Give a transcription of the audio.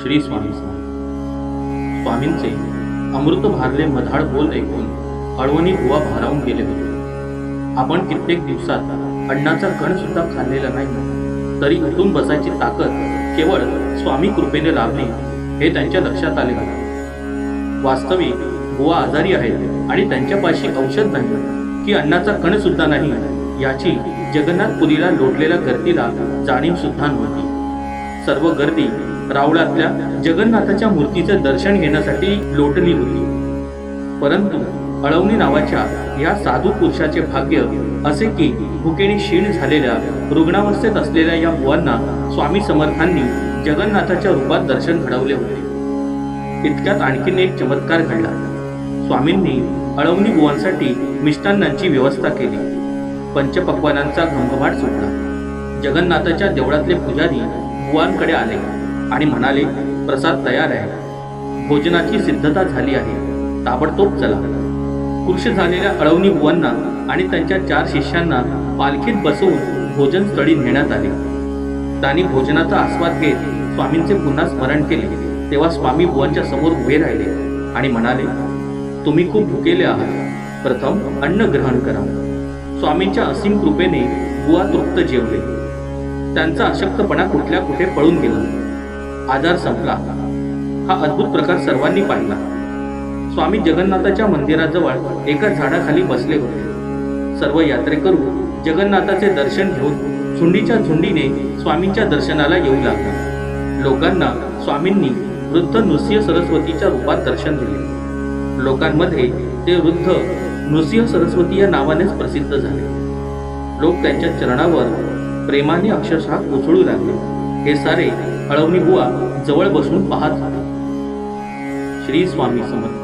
श्री स्वामी समर्थ. स्वामींचे अमृत भारले मधाळ बोल ऐकून अळवणी बुवा भारावून गेले होते. आपण कित्येक दिवसात अन्नाचा कण सुद्धा खाल्लेला नाही, तरी उठून बसायची ताकद केवळ स्वामी कृपेने लाभली हे त्यांच्या लक्षात आले होते. वास्तविक बुवा आजारी आहेत आणि त्यांच्यापाशी औषध नाही की अन्नाचा कण सुद्धा नाही याची जगन्नाथपुरीला लोटलेल्या गर्दीला जाणीव सुद्धा नव्हती. सर्व गर्दी रावळातल्या जगन्नाथाच्या मूर्तीचे दर्शन घेण्यासाठी लोटली होती. परंतु अळवणी नावाच्या या साधू पुरुषाचे भाग्य असे की भुकेने क्षीण झालेल्या रुग्णावस्थेत असलेल्या या बुवांना स्वामी समर्थांनी जगन्नाथाच्या रूपात दर्शन घडवले होते. इतक्यात आणखीन एक चमत्कार घडला. स्वामींनी अळवणी बुवांसाठी मिष्टान्नांची व्यवस्था केली. पंचपक्वानांचा घमघमाट सुटला. जगन्नाथाच्या देवळातले पुजारी बुवांकडे आले आणि म्हणाले, प्रसाद तयार आहे, भोजनाची सिद्धता झाली आहे, ताबडतोब चला. खुश झालेल्या अळवणी बुवांना आणि त्यांच्या 4 शिष्यांना पालखीत बसवून भोजन स्थळी नेण्यात आले. त्यांनी भोजनाचा आस्वाद घेत स्वामींचे पुन्हा स्मरण केले तेव्हा स्वामी बुवांच्या समोर उभे राहिले आणि म्हणाले, तुम्ही खूप भुकेले आहात, प्रथम अन्न ग्रहण करा. स्वामींच्या असीम कृपेने बुवा तृप्त जेवले. त्यांचा अशक्तपणा कुठल्या कुठे पळून गेला. आजार संपला. हा अद्भुत प्रकार सर्वांनी पाहिला. स्वामी जगन्नाथाच्या मंदिराजवळ एका झाडाखाली बसले होते. सर्व यात्रेकरू जगन्नाथाचे दर्शन घेऊन झुंडीच्या झुंडीने स्वामींच्या दर्शनाला येऊ लागले. लोकांना स्वामींनी वृद्ध नृसिंह सरस्वतीच्या रूपात दर्शन दिले. लोकांमध्ये ते वृद्ध नृसिंह सरस्वती या नावानेच प्रसिद्ध झाले. लोक त्यांच्या चरणावर प्रेमाने अक्षरशः कोसळू लागले. हे सारे अळवणी बुवा जवळ बसून पाहत होते. श्री स्वामी समर्थ.